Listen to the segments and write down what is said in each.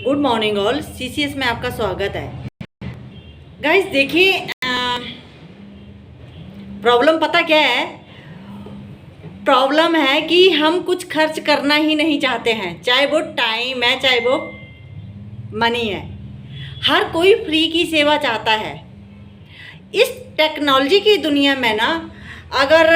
Good morning all. CCS में आपका स्वागत है। गाइस देखिए, प्रॉब्लम पता क्या है? प्रॉब्लम है कि हम कुछ खर्च करना ही नहीं चाहते हैं, चाहे वो टाइम है चाहे वो मनी है। हर कोई फ्री की सेवा चाहता है। इस टेक्नोलॉजी की दुनिया में ना, अगर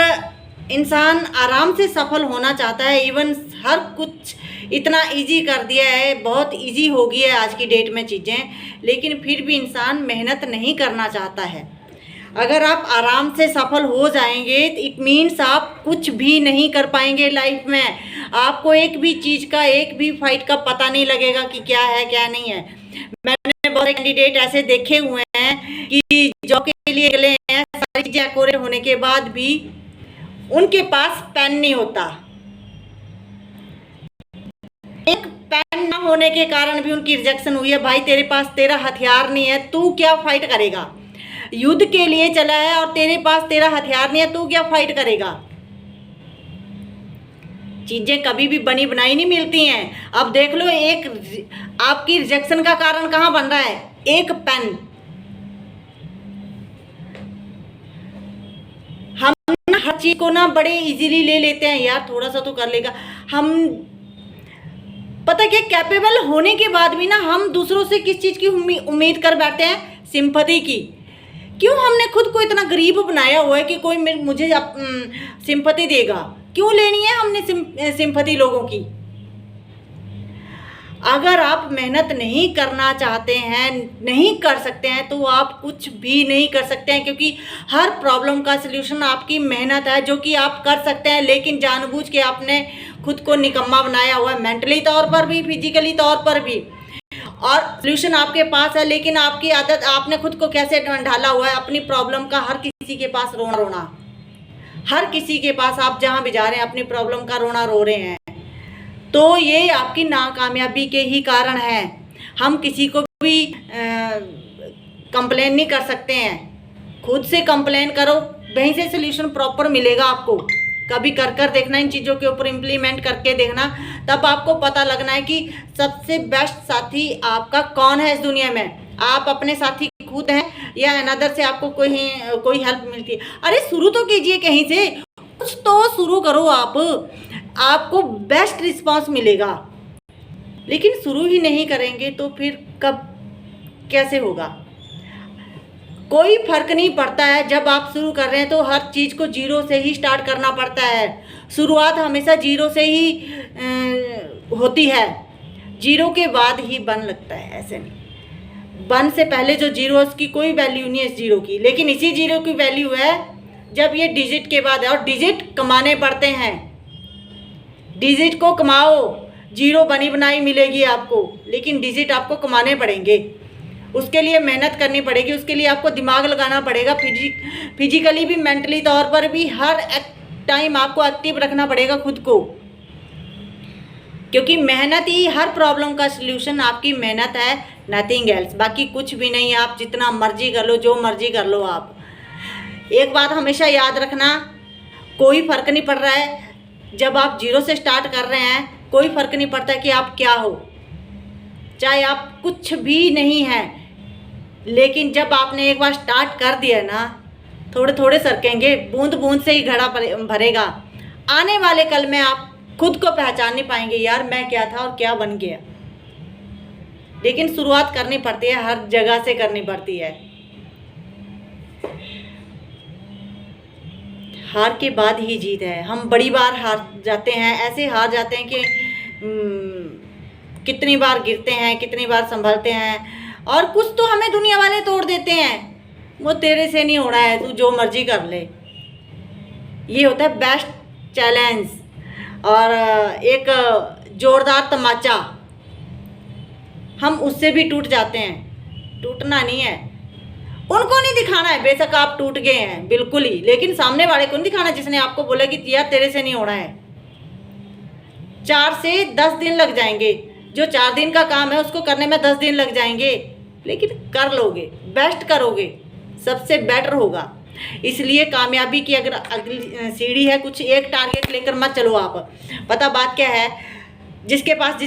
इंसान आराम से सफल होना चाहता है, इवन हर कुछ इतना इजी कर दिया है, बहुत इजी हो गई है आज की डेट में चीज़ें, लेकिन फिर भी इंसान मेहनत नहीं करना चाहता है। अगर आप आराम से सफल हो जाएंगे तो इट मीन्स आप कुछ भी नहीं कर पाएंगे लाइफ में। आपको एक भी चीज़ का, एक भी फाइट का पता नहीं लगेगा कि क्या है क्या नहीं है। मैंने बहुत कैंडिडेट ऐसे देखे हुए हैं कि जॉब के लिए निकले हैं, सारी चीज़ें एक्यूरेट होने के बाद भी उनके पास पेन नहीं होता। एक पेन ना होने के कारण भी उनकी रिजेक्शन हुई है। भाई तेरा हथियार नहीं है, तू क्या फाइट करेगा? युद्ध के लिए चला है और तेरा हथियार नहीं है, तू क्या फाइट करेगा? चीजें कभी भी बनी बनाई नहीं मिलती हैं। अब देख लो, एक आपकी रिजेक्शन का कारण कहाँ बन रहा है? एक पेन। हम हर चीज को ना बड़े इजीली ले लेते हैं, यार थोड़ा सा तो कर लेगा। हम पता क्या, कैपेबल होने के बाद भी ना हम दूसरों से किस चीज़ की उम्मीद कर बैठते हैं? सिंपैथी की। क्यों हमने खुद को इतना गरीब बनाया हुआ है कि कोई मुझे सिंपैथी देगा? क्यों लेनी है हमने सिंपैथी लोगों की? अगर आप मेहनत नहीं करना चाहते हैं, नहीं कर सकते हैं, तो आप कुछ भी नहीं कर सकते हैं, क्योंकि हर प्रॉब्लम का सलूशन आपकी मेहनत है, जो कि आप कर सकते हैं। लेकिन जानबूझ के आपने खुद को निकम्मा बनाया हुआ है, मेंटली तौर पर भी, फिजिकली तौर पर भी। और सलूशन आपके पास है, लेकिन आपकी आदत, आपने खुद को कैसे ढाला हुआ है अपनी प्रॉब्लम का? हर किसी के पास रोना, हर किसी के पास, आप जहाँ भी जा रहे हैं अपनी प्रॉब्लम का रोना रो रहे हैं। तो ये आपकी नाकामयाबी के ही कारण है। हम किसी को भी कंप्लेन नहीं कर सकते हैं। खुद से कंप्लेन करो, वहीं से सलूशन प्रॉपर मिलेगा आपको। कभी कर देखना, इन चीज़ों के ऊपर इम्प्लीमेंट करके देखना, तब आपको पता लगना है कि सबसे बेस्ट साथी आपका कौन है इस दुनिया में। आप अपने साथी खुद हैं या अनदर से आपको कोई हेल्प मिलती है? अरे शुरू तो कीजिए कहीं से, कुछ तो शुरू करो आपको बेस्ट रिस्पांस मिलेगा। लेकिन शुरू ही नहीं करेंगे तो फिर कब कैसे होगा? कोई फर्क नहीं पड़ता है। जब आप शुरू कर रहे हैं तो हर चीज़ को जीरो से ही स्टार्ट करना पड़ता है। शुरुआत हमेशा जीरो से ही होती है, जीरो के बाद ही बन लगता है। ऐसे नहीं, बन से पहले जो जीरो है उसकी कोई वैल्यू नहीं है इस जीरो की, लेकिन इसी जीरो की वैल्यू है जब ये डिजिट के बाद है। और डिजिट कमाने पड़ते हैं, डिजिट को कमाओ, जीरो बनी बनाई मिलेगी आपको, लेकिन डिजिट आपको कमाने पड़ेंगे। उसके लिए मेहनत करनी पड़ेगी, उसके लिए आपको दिमाग लगाना पड़ेगा, फिजिकली भी, मेंटली तौर पर भी। हर टाइम आपको एक्टिव रखना पड़ेगा खुद को, क्योंकि मेहनत ही हर प्रॉब्लम का सल्यूशन आपकी मेहनत है, नथिंग एल्स। बाकी कुछ भी नहीं है। आप जितना मर्जी कर लो, जो मर्जी कर लो। आप एक बात हमेशा याद रखना, कोई फ़र्क नहीं पड़ रहा है जब आप जीरो से स्टार्ट कर रहे हैं। कोई फ़र्क नहीं पड़ता कि आप क्या हो, चाहे आप कुछ भी नहीं हैं, लेकिन जब आपने एक बार स्टार्ट कर दिया ना, थोड़े थोड़े सरकेंगे, बूंद बूंद से ही घड़ा भरेगा। आने वाले कल में आप खुद को पहचान नहीं पाएंगे, यार मैं क्या था और क्या बन गया। लेकिन शुरुआत करनी पड़ती है, हर जगह से करनी पड़ती है। हार के बाद ही जीत है। हम बड़ी बार हार जाते हैं, ऐसे हार जाते हैं कि कितनी बार गिरते हैं, कितनी बार संभलते हैं। और कुछ तो हमें दुनिया वाले तोड़ देते हैं, वो तेरे से नहीं हो रहा है, तू जो मर्जी कर ले। ये होता है बेस्ट चैलेंज। और एक जोरदार तमाचा, हम उससे भी टूट जाते हैं। टूटना नहीं है, उनको नहीं दिखाना है। बेशक आप टूट गए हैं बिल्कुल ही, लेकिन सामने वाले को नहीं दिखाना जिसने आपको बोला कि यार तेरे से नहीं होना है। 4 से 10 दिन लग जाएंगे, जो 4 दिन का काम है उसको करने में 10 दिन लग जाएंगे, लेकिन कर लोगे, बेस्ट करोगे, सबसे बेटर होगा। इसलिए कामयाबी की अगर अगली सीढ़ी है, कुछ एक टारगेट लेकर मत चलो आप। पता बात क्या है, जिसके पास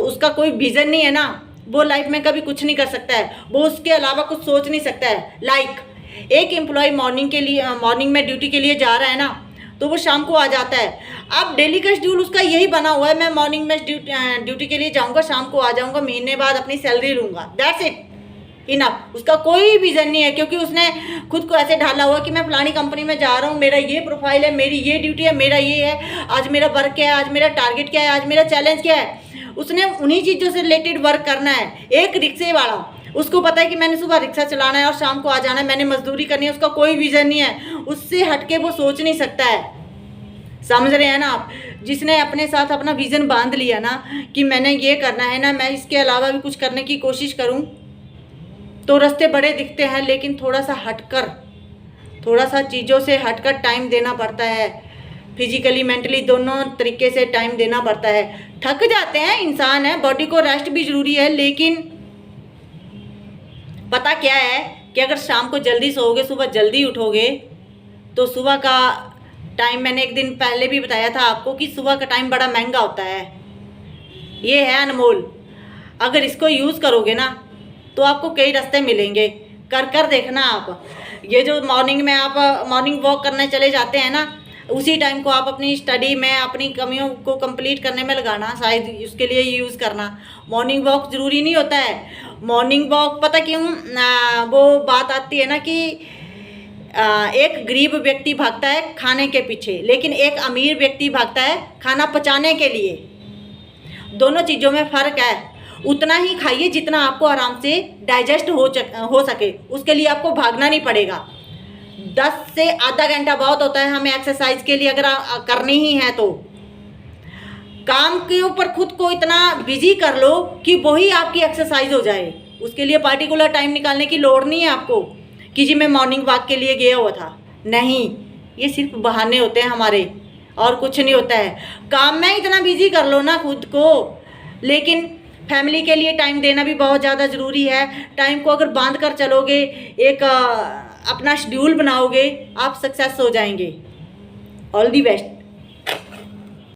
उसका कोई विजन नहीं है ना, वो लाइफ में कभी कुछ नहीं कर सकता है, वो उसके अलावा कुछ सोच नहीं सकता है। लाइक एक एम्प्लॉय मॉर्निंग में ड्यूटी के लिए जा रहा है ना, तो वो शाम को आ जाता है। अब डेली का शेड्यूल उसका यही बना हुआ है, मैं मॉर्निंग में ड्यूटी के लिए जाऊंगा, शाम को आ जाऊंगा, महीने बाद अपनी सैलरी लूंगा, दैट्स इट, इनफ। उसका कोई विजन नहीं है, क्योंकि उसने खुद को ऐसे ढाला हुआ कि मैं फलानी कंपनी में जा रहा हूँ, मेरा ये प्रोफाइल है, मेरी ये ड्यूटी है, मेरा ये है, आज मेरा वर्क क्या है, आज मेरा टारगेट क्या है, आज मेरा चैलेंज क्या है। उसने उन्हीं चीज़ों से रिलेटेड वर्क करना है। एक रिक्शे वाला, उसको पता है कि मैंने सुबह रिक्शा चलाना है और शाम को आ जाना है, मैंने मजदूरी करनी है, उसका कोई विजन नहीं है, उससे हटके वो सोच नहीं सकता है। समझ रहे हैं ना आप? जिसने अपने साथ अपना विजन बांध लिया ना कि मैंने ये करना है ना, मैं इसके अलावा भी कुछ करने की कोशिश करूं, तो रास्ते बड़े दिखते हैं, लेकिन थोड़ा सा चीज़ों से हटकर टाइम देना पड़ता है। फिजिकली मेंटली दोनों तरीके से टाइम देना पड़ता है। थक जाते हैं, इंसान है, बॉडी को रेस्ट भी ज़रूरी है, लेकिन पता क्या है कि अगर शाम को जल्दी सोओगे, सुबह जल्दी उठोगे, तो सुबह का टाइम, मैंने एक दिन पहले भी बताया था आपको कि सुबह का टाइम बड़ा महंगा होता है, ये है अनमोल। अगर इसको यूज़ करोगे ना तो आपको कई रास्ते मिलेंगे, कर देखना आप। ये जो मॉर्निंग में आप मॉर्निंग वॉक करने चले जाते हैं ना, उसी टाइम को आप अपनी स्टडी में, अपनी कमियों को कंप्लीट करने में लगाना, शायद उसके लिए यूज़ करना। मॉर्निंग वॉक ज़रूरी नहीं होता है। मॉर्निंग वॉक पता क्यों वो बात आती है ना कि एक गरीब व्यक्ति भागता है खाने के पीछे, लेकिन एक अमीर व्यक्ति भागता है खाना पचाने के लिए। दोनों चीज़ों में फ़र्क है। उतना ही खाइए जितना आपको आराम से डाइजेस्ट हो सके, उसके लिए आपको भागना नहीं पड़ेगा। 10 से आधा घंटा बहुत होता है हमें एक्सरसाइज के लिए, अगर करनी ही है तो। काम के ऊपर खुद को इतना बिजी कर लो कि वही आपकी एक्सरसाइज हो जाए। उसके लिए पार्टिकुलर टाइम निकालने की लोड़ नहीं है आपको कि जी मैं मॉर्निंग वॉक के लिए गया हुआ था। नहीं, ये सिर्फ बहाने होते हैं हमारे, और कुछ नहीं होता है। काम में इतना बिजी कर लो ना खुद को, लेकिन फैमिली के लिए टाइम देना भी बहुत ज़्यादा ज़रूरी है। टाइम को अगर बांध कर चलोगे, एक अपना शेड्यूल बनाओगे, आप सक्सेस हो जाएंगे। All the best.